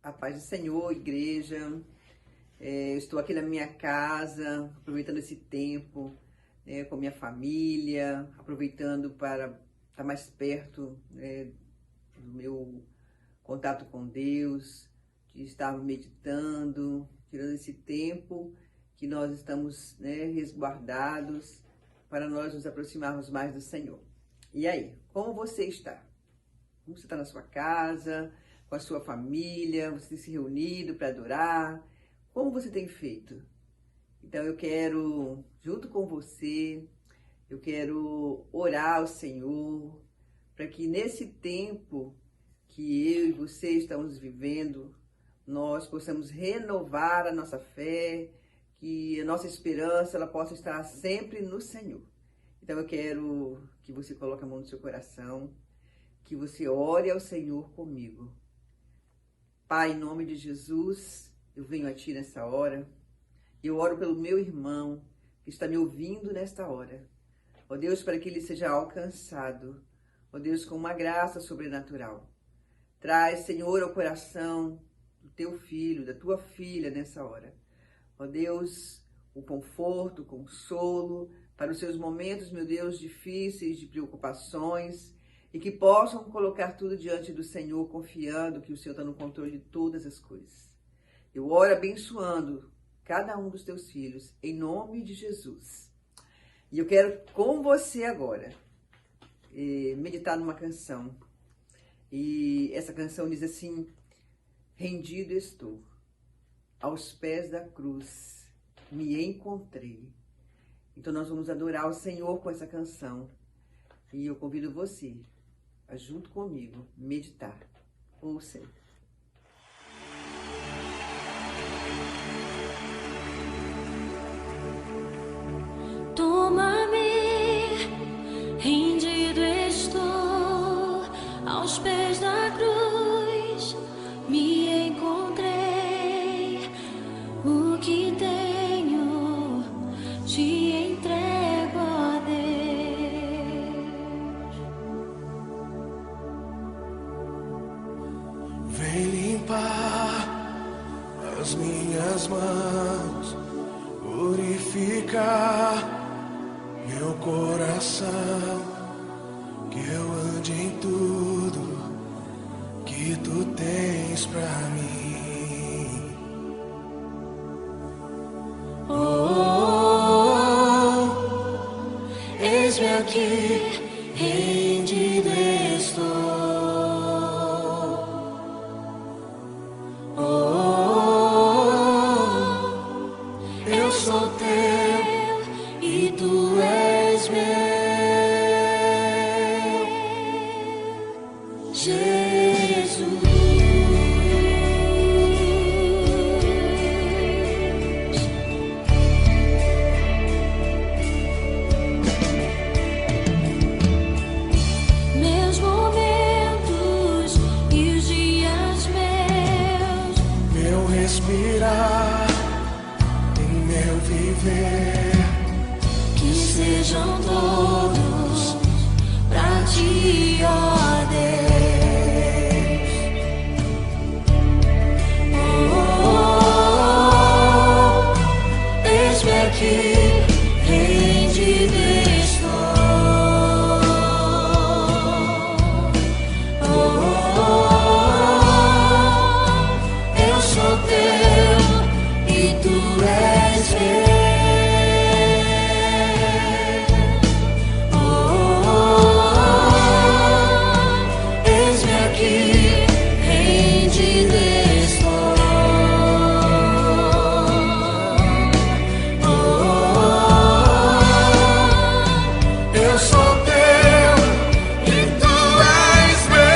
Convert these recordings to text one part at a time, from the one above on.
A paz do Senhor, igreja. Estou aqui na minha casa, aproveitando esse tempo, com minha família, aproveitando para estar mais perto, do meu contato com Deus, de estar meditando, tirando esse tempo que nós estamos, resguardados, para nós nos aproximarmos mais do Senhor. E aí, como você está? Como você está na sua casa, com a sua família? Você tem se reunido para adorar? Como você tem feito? Então eu quero, junto com você, eu quero orar ao Senhor, para que nesse tempo que eu e você estamos vivendo, nós possamos renovar a nossa fé, que a nossa esperança ela possa estar sempre no Senhor. Então eu quero que você coloque a mão no seu coração, que você ore ao Senhor comigo. Pai, em nome de Jesus, eu venho a Ti nessa hora. Eu oro pelo meu irmão que está me ouvindo nesta hora. Ó Deus, para que ele seja alcançado. Ó Deus, com uma graça sobrenatural. Traz, Senhor, ao coração do Teu filho, da Tua filha nessa hora. Ó Deus, o conforto, o consolo para os seus momentos, meu Deus, difíceis, de preocupações, e que possam colocar tudo diante do Senhor, confiando que o Senhor está no controle de todas as coisas. Eu oro abençoando cada um dos teus filhos, em nome de Jesus. E eu quero com você agora meditar numa canção. E essa canção diz assim: rendido estou, aos pés da cruz me encontrei. Então nós vamos adorar o Senhor com essa canção. E eu convido você a, junto comigo, meditar. Ouça. Toma-me, rendido estou, aos pés da cruz me encontrei. O que tenho te entrego, ó Deus. Vem limpar as minhas mãos, purificar meu coração, que eu ande em tudo que Tu tens pra mim. Eis-me aqui, rendido estou. Eu sou Teu e Tu és meu, Jesus. Meus momentos e os dias meus, Meu respirar e meu viver, que sejam todos pra Ti, ó Deus. Eis-me aqui, rendido estou. Eu sou Teu e Tu és meu. Eis-me aqui, rendido estou. Eu sou Teu e Tu és meu.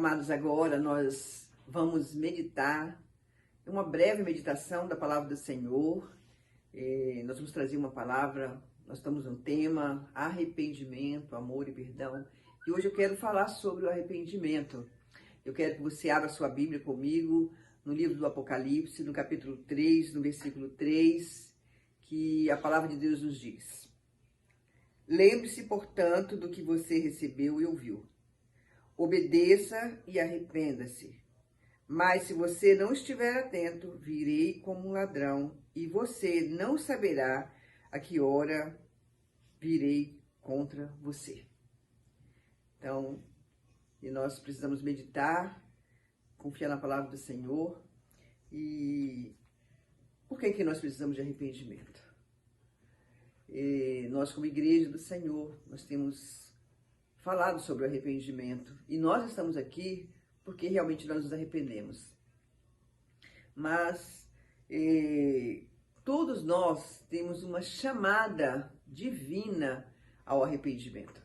amados, agora nós vamos meditar, uma breve meditação da palavra do Senhor. Nós vamos trazer uma palavra, nós estamos no tema arrependimento, amor e perdão. E hoje eu quero falar sobre o arrependimento. Eu quero que você abra sua Bíblia comigo no livro do Apocalipse, no capítulo 3, no versículo 3, que a palavra de Deus nos diz: lembre-se, portanto, do que você recebeu e ouviu. Obedeça e arrependa-se. Mas se você não estiver atento, virei como um ladrão, e você não saberá a que hora virei contra você. Então, e nós precisamos meditar, confiar na palavra do Senhor. E por que nós precisamos de arrependimento? Nós, como igreja do Senhor, nós temos falado sobre o arrependimento. E nós estamos aqui porque realmente nós nos arrependemos. Mas todos nós temos uma chamada divina ao arrependimento.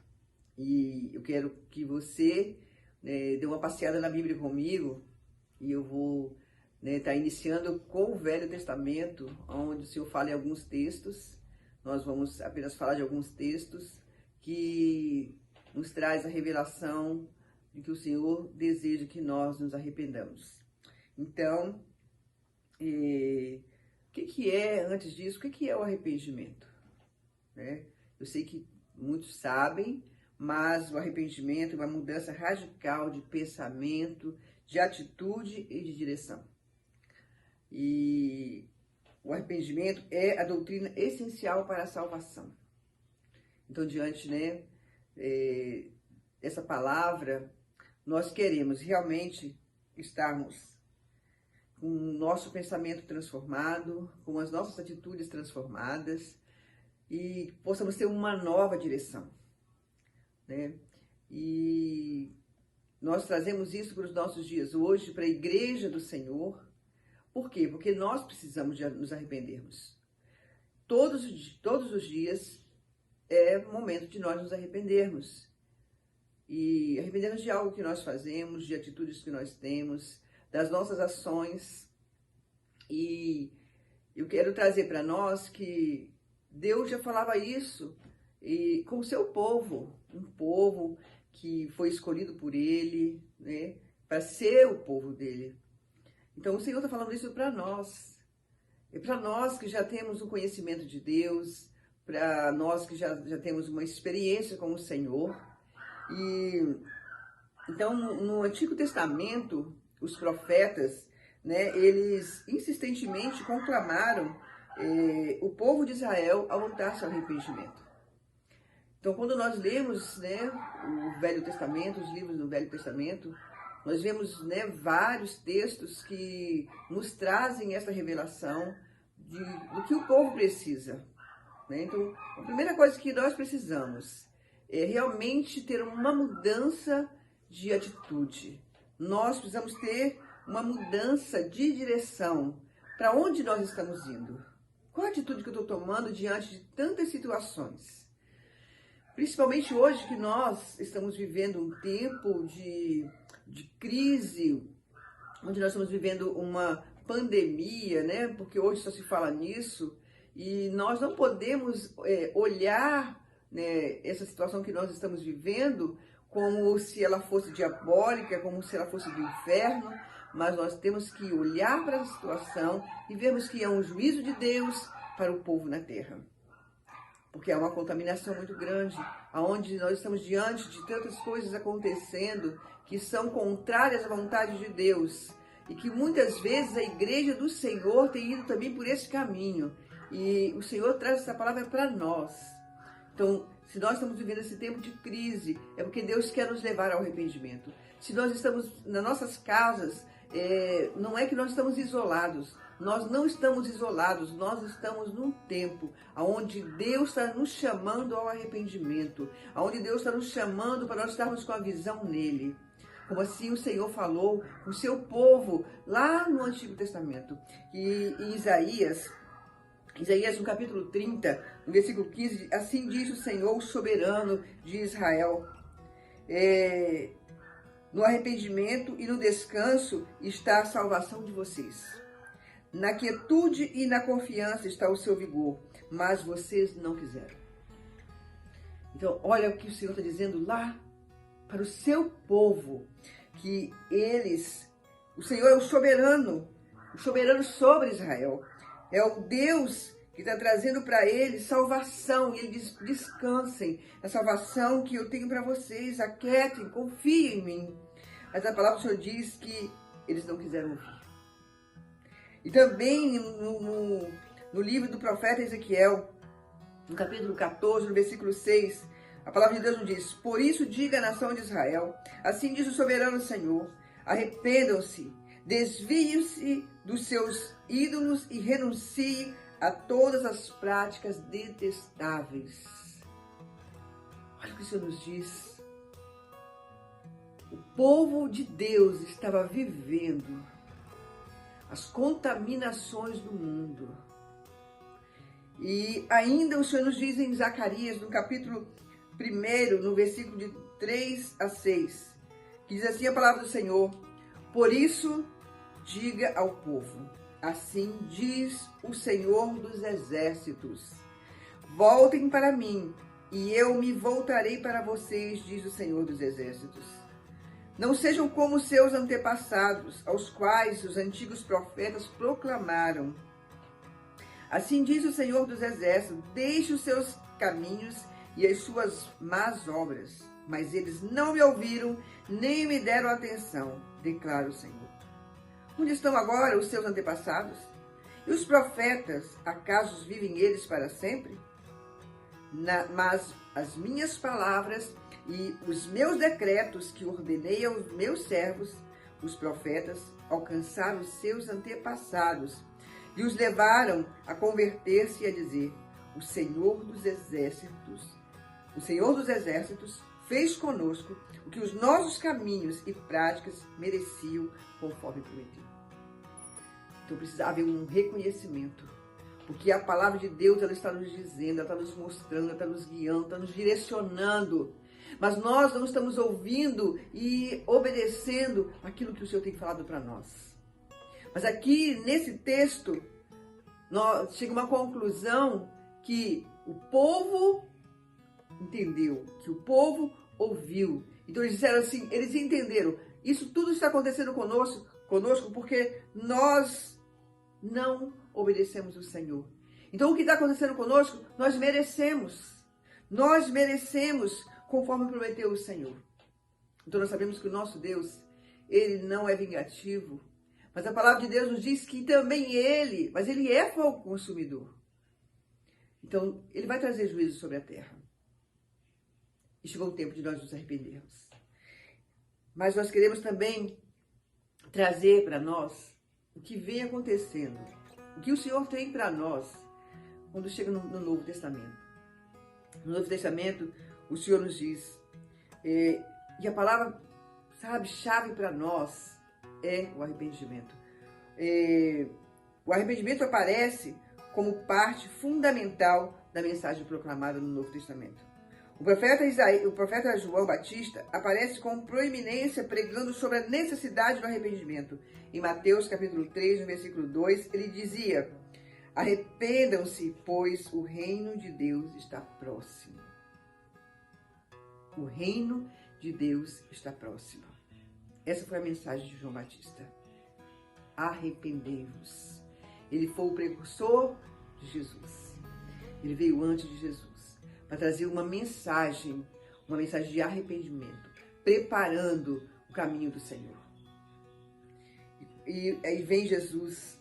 E eu quero que você dê uma passeada na Bíblia comigo, e eu vou estar iniciando com o Velho Testamento, onde o Senhor fala em alguns textos. Nós vamos apenas falar de alguns textos que nos traz a revelação de que o Senhor deseja que nós nos arrependamos. Então, o que é, antes disso, o que é o arrependimento? Eu sei que muitos sabem, mas o arrependimento é uma mudança radical de pensamento, de atitude e de direção. E o arrependimento é a doutrina essencial para a salvação. Então, diante dessa palavra, nós queremos realmente estarmos com o nosso pensamento transformado, com as nossas atitudes transformadas, e possamos ter uma nova direção. E nós trazemos isso para os nossos dias hoje, para a igreja do Senhor. Por quê? Porque nós precisamos de nos arrependermos. Todos os dias é momento de nós nos arrependermos. E arrependermos de algo que nós fazemos, de atitudes que nós temos, das nossas ações. E eu quero trazer para nós que Deus já falava isso com o seu povo, um povo que foi escolhido por Ele, para ser o povo dele. Então o Senhor está falando isso para nós. É para nós que já temos o conhecimento de Deus, para nós que já temos uma experiência com o Senhor. E então no Antigo Testamento, os profetas, eles insistentemente conclamaram o povo de Israel a voltar-se ao arrependimento. Então, quando nós lemos o Velho Testamento, os livros do Velho Testamento, nós vemos vários textos que nos trazem essa revelação do que o povo precisa. Então, a primeira coisa que nós precisamos é realmente ter uma mudança de atitude. Nós precisamos ter uma mudança de direção. Para onde nós estamos indo? Qual a atitude que eu estou tomando diante de tantas situações? Principalmente hoje que nós estamos vivendo um tempo de crise, onde nós estamos vivendo uma pandemia, porque hoje só se fala nisso, e nós não podemos olhar essa situação que nós estamos vivendo como se ela fosse diabólica, como se ela fosse do inferno, mas nós temos que olhar para a situação e vermos que é um juízo de Deus para o povo na terra. Porque é uma contaminação muito grande, onde nós estamos diante de tantas coisas acontecendo que são contrárias à vontade de Deus. E que muitas vezes a igreja do Senhor tem ido também por esse caminho. E o Senhor traz essa palavra para nós. Então, se nós estamos vivendo esse tempo de crise, é porque Deus quer nos levar ao arrependimento. Se nós estamos nas nossas casas, não é que nós estamos isolados. Nós não estamos isolados, nós estamos num tempo onde Deus está nos chamando ao arrependimento, onde Deus está nos chamando para nós estarmos com a visão nele. Como assim o Senhor falou com o seu povo lá no Antigo Testamento. E em Isaías no capítulo 30, no versículo 15, assim diz o Senhor, o soberano de Israel. No arrependimento e no descanso está a salvação de vocês. Na quietude e na confiança está o seu vigor, mas vocês não quiseram. Então, olha o que o Senhor está dizendo lá para o seu povo, que o Senhor é o soberano sobre Israel. É o Deus que está trazendo para eles salvação. E ele diz, descansem na salvação que eu tenho para vocês, aquietem, confiem em mim. Mas a palavra do Senhor diz que eles não quiseram ouvir. E também no livro do profeta Ezequiel, no capítulo 14, no versículo 6, a palavra de Deus nos diz: por isso diga à nação de Israel, assim diz o soberano Senhor, arrependam-se, desviem-se dos seus ídolos e renunciem a todas as práticas detestáveis. Olha o que o Senhor nos diz. O povo de Deus estava vivendo as contaminações do mundo. E ainda o Senhor nos diz em Zacarias, no capítulo 1, no versículo de 3 a 6, que diz assim a palavra do Senhor: por isso diga ao povo, assim diz o Senhor dos exércitos, voltem para mim e eu me voltarei para vocês, diz o Senhor dos exércitos. Não sejam como seus antepassados, aos quais os antigos profetas proclamaram. Assim diz o Senhor dos exércitos, deixe os seus caminhos e as suas más obras. Mas eles não me ouviram, nem me deram atenção, declara o Senhor. Onde estão agora os seus antepassados? E os profetas, acaso vivem eles para sempre? Mas as minhas palavras e os meus decretos que ordenei aos meus servos, os profetas, alcançaram os seus antepassados e os levaram a converter-se e a dizer: o Senhor dos exércitos fez conosco o que os nossos caminhos e práticas mereciam, conforme prometeu. Então precisa haver um reconhecimento, porque a palavra de Deus, ela está nos dizendo, ela está nos mostrando, ela está nos guiando, está nos direcionando. Mas nós não estamos ouvindo e obedecendo aquilo que o Senhor tem falado para nós. Mas aqui, nesse texto, chega uma conclusão que o povo entendeu, que o povo ouviu. Então eles disseram assim, eles entenderam, isso tudo está acontecendo conosco porque nós não obedecemos o Senhor. Então o que está acontecendo conosco, nós merecemos conforme prometeu o Senhor. Então nós sabemos que o nosso Deus, ele não é vingativo, mas a palavra de Deus nos diz que também ele é fogo consumidor. Então ele vai trazer juízo sobre a terra. E chegou o tempo de nós nos arrependermos. Mas nós queremos também trazer para nós o que vem acontecendo, o que o Senhor tem para nós quando chega no Novo Testamento. No Novo Testamento, o Senhor nos diz, e a palavra, chave para nós é o arrependimento. O arrependimento aparece como parte fundamental da mensagem proclamada no Novo Testamento. O profeta João Batista aparece com proeminência pregando sobre a necessidade do arrependimento. Em Mateus capítulo 3, no versículo 2, ele dizia: arrependam-se, pois o reino de Deus está próximo. O reino de Deus está próximo. Essa foi a mensagem de João Batista. Arrependei-vos. Ele foi o precursor de Jesus. Ele veio antes de Jesus para trazer uma mensagem de arrependimento, preparando o caminho do Senhor. E aí vem Jesus,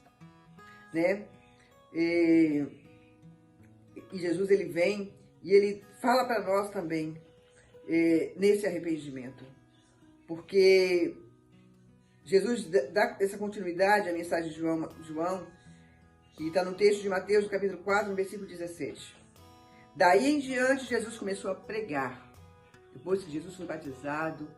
né? E Jesus, ele vem e ele fala para nós também nesse arrependimento, porque Jesus dá essa continuidade à mensagem de João, que está no texto de Mateus, no capítulo 4, no versículo 17. Daí em diante, Jesus começou a pregar. Depois que Jesus foi batizado,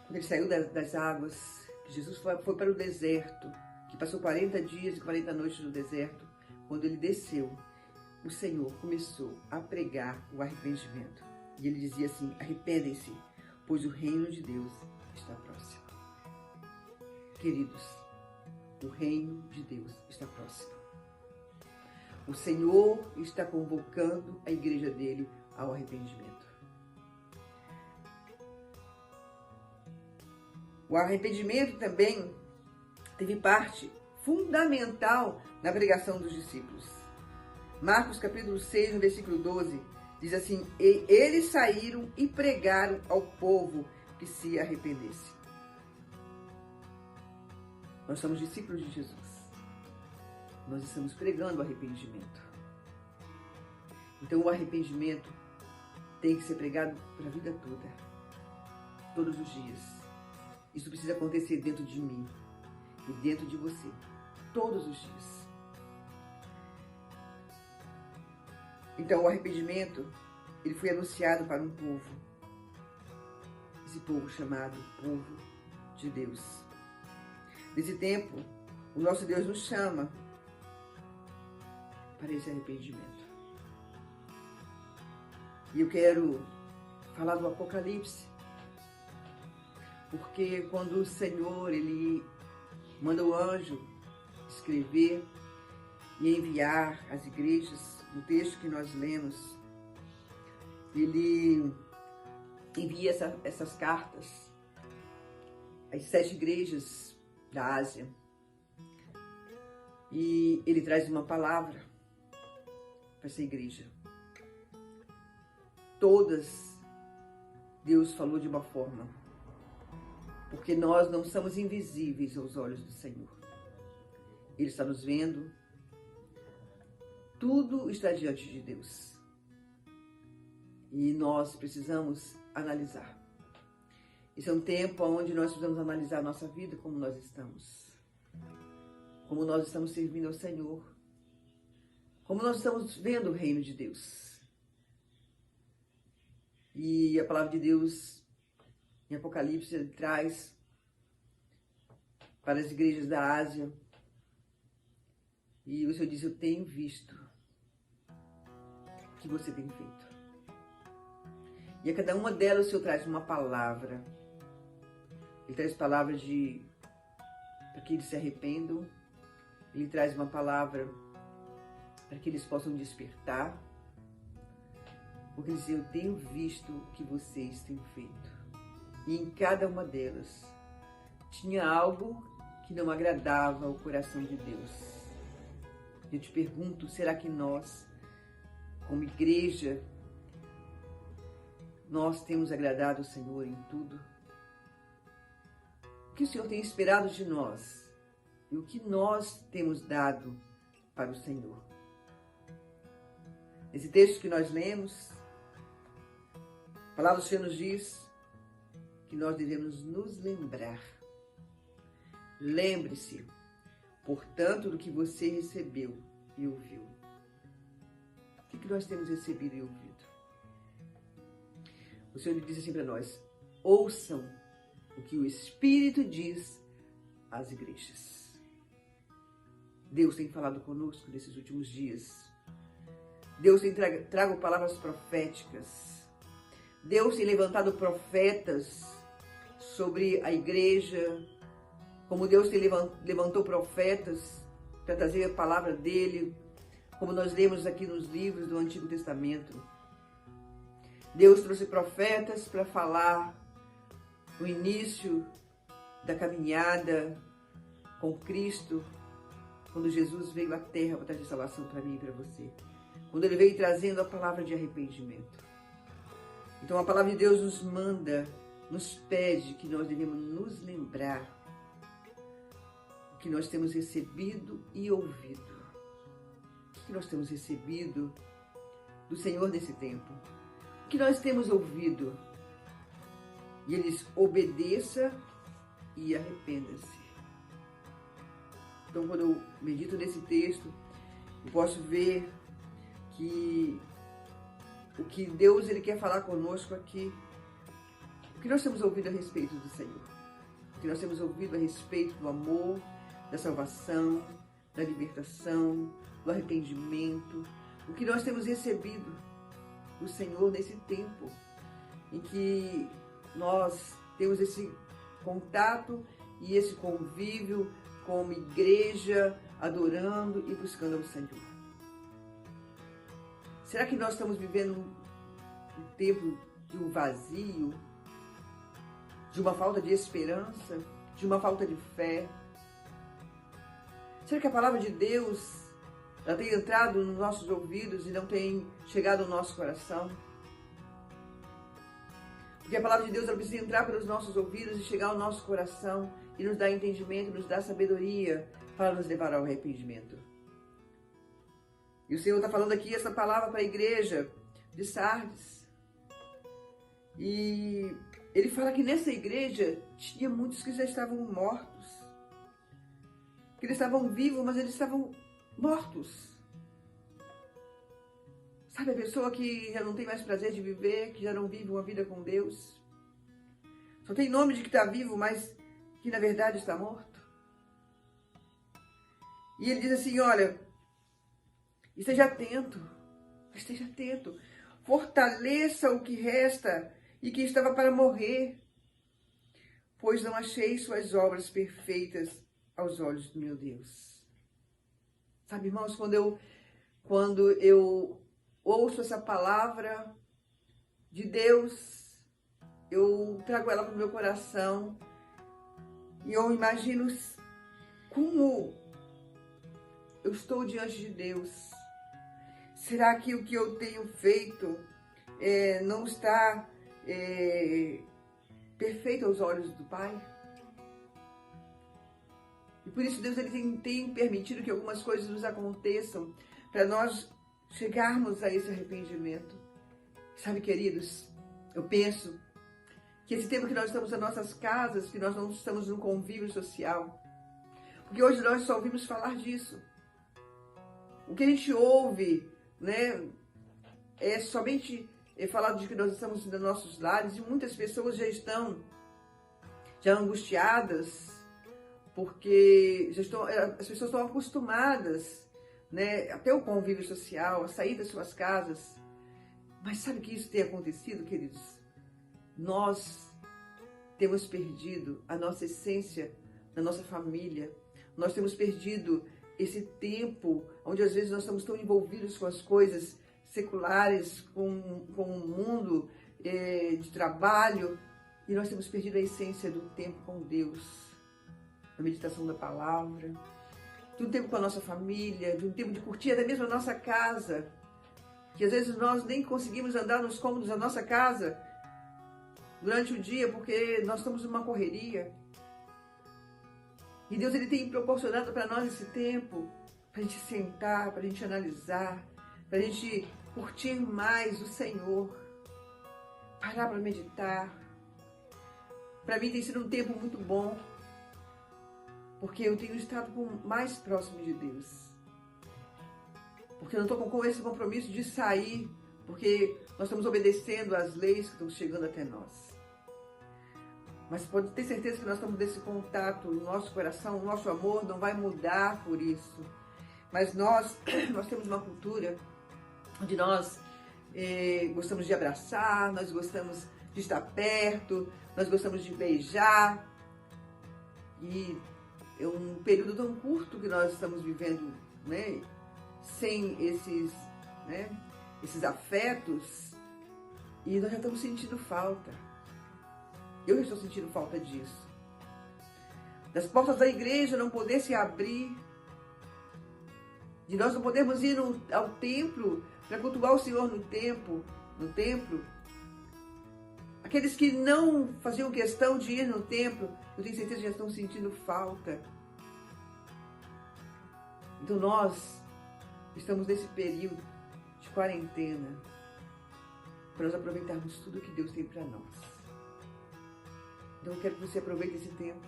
quando ele saiu das águas, Jesus foi para o deserto, que passou 40 dias e 40 noites no deserto. Quando ele desceu, o Senhor começou a pregar o arrependimento. E ele dizia assim: arrependem-se, pois o reino de Deus está próximo. Queridos, o reino de Deus está próximo. O Senhor está convocando a igreja dele ao arrependimento. O arrependimento também teve parte fundamental na pregação dos discípulos. Marcos capítulo 6, no versículo 12, diz assim: e eles saíram e pregaram ao povo que se arrependesse. Nós somos discípulos de Jesus. Nós estamos pregando o arrependimento. Então o arrependimento tem que ser pregado para a vida toda, todos os dias. Isso precisa acontecer dentro de mim e dentro de você, todos os dias. Então o arrependimento, ele foi anunciado para um povo. Esse povo chamado povo de Deus. Nesse tempo, o nosso Deus nos chama para esse arrependimento. E eu quero falar do Apocalipse, porque quando o Senhor, ele manda o anjo escrever e enviar às igrejas, no texto que nós lemos, ele envia essas cartas às 7 igrejas da Ásia. E ele traz uma palavra para essa igreja. Todas, Deus falou de uma forma, porque nós não somos invisíveis aos olhos do Senhor. Ele está nos vendo, tudo está diante de Deus. E nós precisamos analisar. Esse é um tempo onde nós precisamos analisar a nossa vida, como nós estamos. Como nós estamos servindo ao Senhor. Como nós estamos vendo o reino de Deus. E a palavra de Deus, em Apocalipse, ele traz para as igrejas da Ásia. E o Senhor diz: eu tenho visto o que você tem feito. E a cada uma delas o Senhor traz uma palavra. Ele traz palavras para que eles se arrependam. Ele traz uma palavra para que eles possam despertar. Porque ele diz: eu tenho visto o que vocês têm feito. E em cada uma delas tinha algo que não agradava ao coração de Deus. Eu te pergunto, será que nós, como igreja, nós temos agradado o Senhor em tudo? O que o Senhor tem esperado de nós? E o que nós temos dado para o Senhor? Nesse texto que nós lemos, a palavra do Senhor nos diz que nós devemos nos lembrar. Lembre-se, portanto, do que você recebeu e ouviu. O que nós temos recebido e ouvido? O Senhor diz assim para nós: ouçam o que o Espírito diz às igrejas. Deus tem falado conosco nesses últimos dias. Deus tem trago palavras proféticas. Deus tem levantado profetas sobre a igreja, como Deus levantou profetas para trazer a palavra dele, como nós lemos aqui nos livros do Antigo Testamento. Deus trouxe profetas para falar o início da caminhada com Cristo, quando Jesus veio à terra para trazer salvação para mim e para você. Quando ele veio trazendo a palavra de arrependimento. Então a palavra de Deus nos manda, nos pede que nós devemos nos lembrar o que nós temos recebido e ouvido. O que nós temos recebido do Senhor nesse tempo? O que nós temos ouvido? E ele diz: obedeça e arrependa-se. Então, quando eu medito nesse texto, eu posso ver que o que Deus ele quer falar conosco aqui, o que nós temos ouvido a respeito do Senhor, o que nós temos ouvido a respeito do amor, da salvação, da libertação, do arrependimento, o que nós temos recebido do Senhor nesse tempo em que nós temos esse contato e esse convívio como igreja, adorando e buscando ao Senhor. Será que nós estamos vivendo um tempo de um vazio, de uma falta de esperança, de uma falta de fé? Será que a palavra de Deus ela tem entrado nos nossos ouvidos e não tem chegado ao nosso coração? Porque a palavra de Deus ela precisa entrar pelos nossos ouvidos e chegar ao nosso coração e nos dar entendimento, nos dar sabedoria para nos levar ao arrependimento. E o Senhor está falando aqui essa palavra para a igreja de Sardes. E Ele fala que nessa igreja tinha muitos que já estavam mortos. Que eles estavam vivos, mas eles estavam mortos. Sabe a pessoa que já não tem mais prazer de viver, que já não vive uma vida com Deus? Só tem nome de que está vivo, mas que na verdade está morto. E ele diz assim, olha, esteja atento, fortaleça o que resta e que estava para morrer, pois não achei suas obras perfeitas aos olhos do meu Deus. Sabe, irmãos, quando eu ouço essa palavra de Deus, eu trago ela para o meu coração e eu imagino como eu estou diante de Deus. Será que o que eu tenho feito não está perfeito aos olhos do Pai? E por isso Deus ele tem permitido que algumas coisas nos aconteçam para nós chegarmos a esse arrependimento. Sabe, queridos, eu penso que esse tempo que nós estamos nas nossas casas, que nós não estamos num convívio social, porque hoje nós só ouvimos falar disso. O que a gente ouve, né, é somente falado de que nós estamos nos nossos lares e muitas pessoas já estão angustiadas, porque as pessoas estão acostumadas, né, até o convívio social, a sair das suas casas. Mas sabe que isso tem acontecido, queridos? Nós temos perdido a nossa essência na nossa família. Nós temos perdido esse tempo onde às vezes nós estamos tão envolvidos com as coisas seculares, com o mundo de trabalho, e nós temos perdido a essência do tempo com Deus, da meditação da palavra, de um tempo com a nossa família, de um tempo de curtir até mesmo a nossa casa, que às vezes nós nem conseguimos andar nos cômodos da nossa casa durante o dia, porque nós estamos numa correria. E Deus ele tem proporcionado para nós esse tempo, para a gente sentar, para a gente analisar, para a gente curtir mais o Senhor, parar para meditar. Para mim tem sido um tempo muito bom, porque eu tenho estado mais próximo de Deus. Porque eu não estou com esse compromisso de sair, porque nós estamos obedecendo às leis que estão chegando até nós. Mas pode ter certeza que nós estamos nesse contato, o nosso coração, o nosso amor não vai mudar por isso. Mas nós temos uma cultura onde nós gostamos de abraçar, nós gostamos de estar perto, nós gostamos de beijar. E é um período tão curto que nós estamos vivendo, né, sem esses afetos, e nós já estamos sentindo falta. Eu estou sentindo falta disso. Das portas da igreja não poder se abrir, de nós não podermos ir ao templo para cultuar o Senhor no templo. Aqueles que não faziam questão de ir no templo, eu tenho certeza que já estão sentindo falta. Então nós estamos nesse período de quarentena para nós aproveitarmos tudo que Deus tem para nós. Então eu quero que você aproveite esse tempo,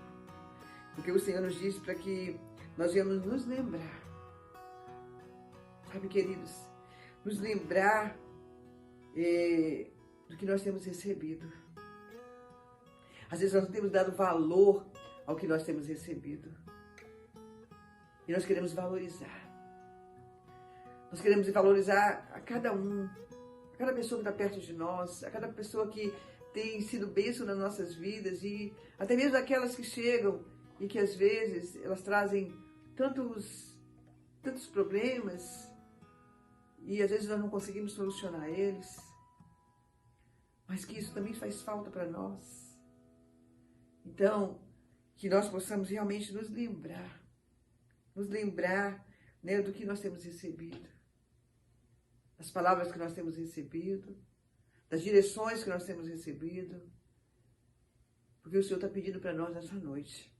porque o Senhor nos disse para que nós venhamos nos lembrar, sabe, queridos, nos lembrar do que nós temos recebido. Às vezes nós não temos dado valor ao que nós temos recebido. E nós queremos valorizar. Nós queremos valorizar a cada um, a cada pessoa que está perto de nós, a cada pessoa que têm sido bênção nas nossas vidas e até mesmo aquelas que chegam e que às vezes elas trazem tantos problemas e às vezes nós não conseguimos solucionar eles, mas que isso também faz falta para nós. Então, que nós possamos realmente nos lembrar, né, do que nós temos recebido, das palavras que nós temos recebido, das direções que nós temos recebido, porque o Senhor está pedindo para nós nessa noite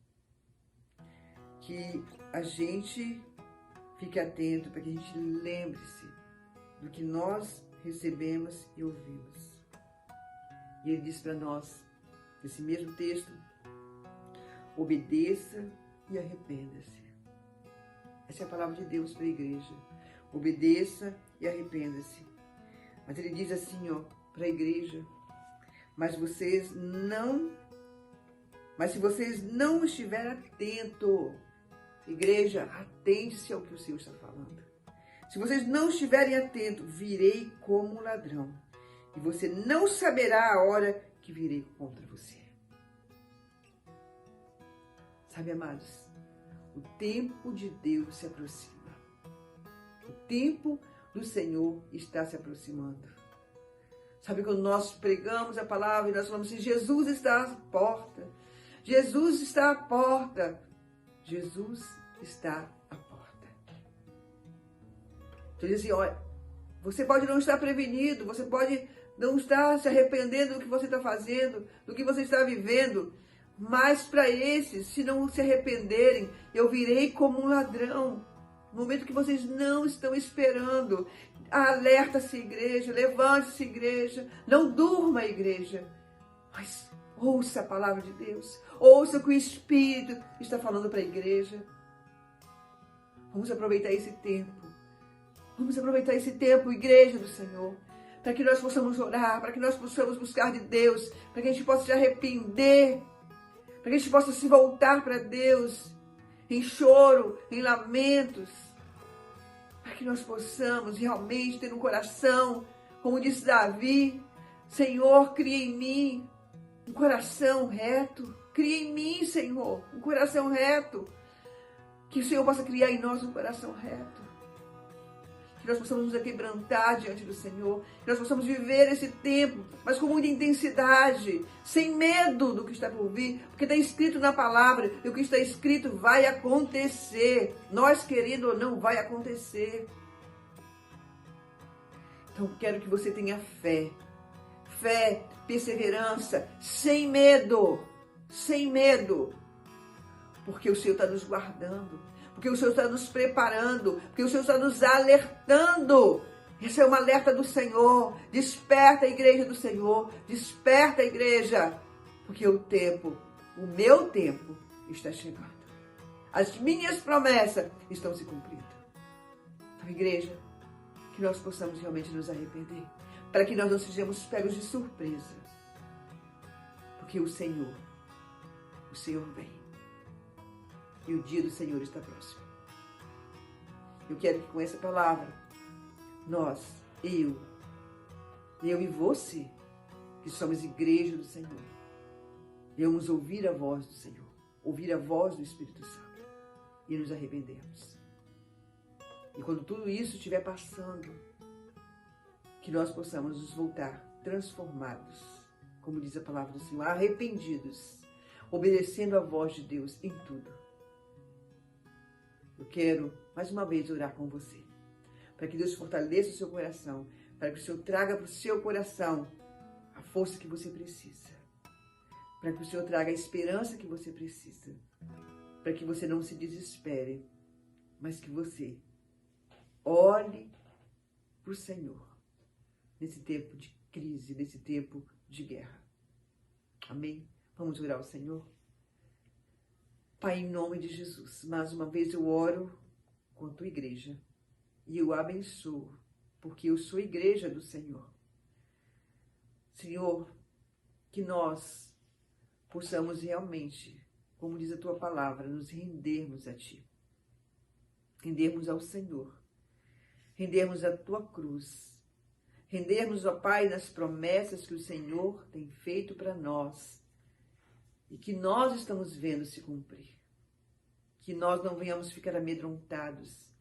que a gente fique atento, para que a gente lembre-se do que nós recebemos e ouvimos. E Ele diz para nós, nesse mesmo texto, obedeça e arrependa-se. Essa é a palavra de Deus para a igreja. Obedeça e arrependa-se. Mas Ele diz assim, ó, para a igreja, mas se vocês não estiverem atentos, igreja, atente-se ao que o Senhor está falando. Se vocês não estiverem atentos, virei como um ladrão, e você não saberá a hora que virei contra você. Sabe, amados, o tempo de Deus se aproxima. O tempo do Senhor está se aproximando. Sabe, quando nós pregamos a palavra e nós falamos assim, Jesus está à porta, Jesus está à porta, Jesus está à porta. Então diz assim, olha, você pode não estar prevenido, você pode não estar se arrependendo do que você está fazendo, do que você está vivendo, mas para esses, se não se arrependerem, eu virei como um ladrão, no momento que vocês não estão esperando. Alerta-se, igreja, levante-se, igreja, não durma, igreja, mas ouça a palavra de Deus, ouça o que o Espírito está falando para a igreja. Vamos aproveitar esse tempo, igreja do Senhor, para que nós possamos orar, para que nós possamos buscar de Deus, para que a gente possa se arrepender, para que a gente possa se voltar para Deus, em choro, em lamentos, para que nós possamos realmente ter um coração, como disse Davi, Senhor, cria em mim um coração reto, cria em mim, Senhor, um coração reto, que o Senhor possa criar em nós um coração reto, que nós possamos nos aquebrantar diante do Senhor, que nós possamos viver esse tempo, mas com muita intensidade, sem medo do que está por vir, porque está escrito na palavra, e o que está escrito vai acontecer, nós querendo ou não, vai acontecer. Então quero que você tenha fé, perseverança, sem medo, porque o Senhor está nos guardando, porque o Senhor está nos preparando, porque o Senhor está nos alertando. Esse é um alerta do Senhor. Desperta a igreja do Senhor, desperta a igreja, porque o meu tempo está chegando. As minhas promessas estão se cumprindo. Então, igreja, que nós possamos realmente nos arrepender, para que nós não sejamos pegos de surpresa, porque o Senhor vem. E o dia do Senhor está próximo. Eu quero que com essa palavra, nós, eu e você, que somos igreja do Senhor, vamos ouvir a voz do Senhor, ouvir a voz do Espírito Santo e nos arrependermos. E quando tudo isso estiver passando, que nós possamos nos voltar transformados, como diz a palavra do Senhor, arrependidos, obedecendo a voz de Deus em tudo. Eu quero, mais uma vez, orar com você, para que Deus fortaleça o seu coração, para que o Senhor traga para o seu coração a força que você precisa, para que o Senhor traga a esperança que você precisa, para que você não se desespere, mas que você olhe para o Senhor, nesse tempo de crise, nesse tempo de guerra. Amém? Vamos orar ao Senhor? Pai, em nome de Jesus, mais uma vez eu oro com a tua igreja e eu abençoo, porque eu sou igreja do Senhor. Senhor, que nós possamos realmente, como diz a tua palavra, nos rendermos a ti, rendermos ao Senhor, rendermos a tua cruz, rendermos, ó Pai, nas promessas que o Senhor tem feito para nós e que nós estamos vendo se cumprir. Que nós não venhamos ficar amedrontados.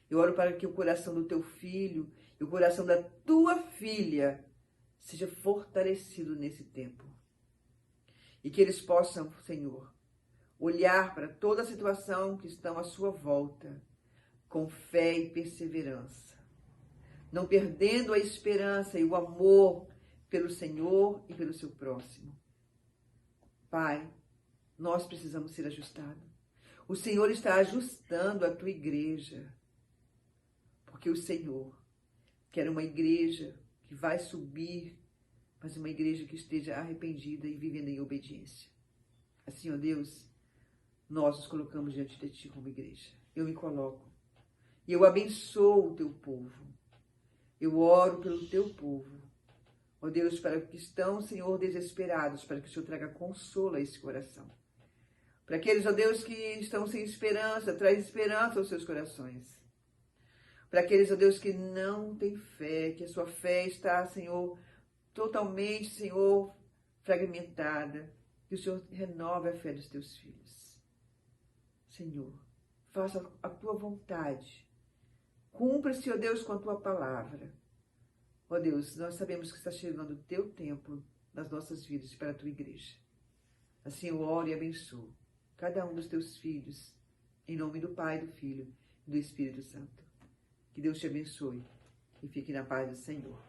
Eu oro para que o coração do teu filho e o coração da tua filha seja fortalecido nesse tempo. E que eles possam, Senhor, olhar para toda a situação que estão à sua volta com fé e perseverança, não perdendo a esperança e o amor pelo Senhor e pelo seu próximo. Pai, nós precisamos ser ajustados. O Senhor está ajustando a tua igreja, porque o Senhor quer uma igreja que vai subir, mas uma igreja que esteja arrependida e vivendo em obediência. Assim, ó Deus, nós nos colocamos diante de Ti como igreja. Eu me coloco e eu abençoo o Teu povo. Eu oro pelo Teu povo. Ó Deus, para que estão, Senhor, desesperados, para que o Senhor traga consolo a esse coração. Para aqueles, ó Deus, que estão sem esperança, traz esperança aos seus corações. Para aqueles, ó Deus, que não têm fé, que a sua fé está, Senhor, totalmente, Senhor, fragmentada, que o Senhor renove a fé dos teus filhos. Senhor, faça a tua vontade. Cumpra-se, ó Deus, com a tua palavra. Ó Deus, nós sabemos que está chegando o teu tempo nas nossas vidas para a tua igreja. Assim eu oro e abençoo cada um dos teus filhos, em nome do Pai, do Filho e do Espírito Santo. Que Deus te abençoe e fique na paz do Senhor.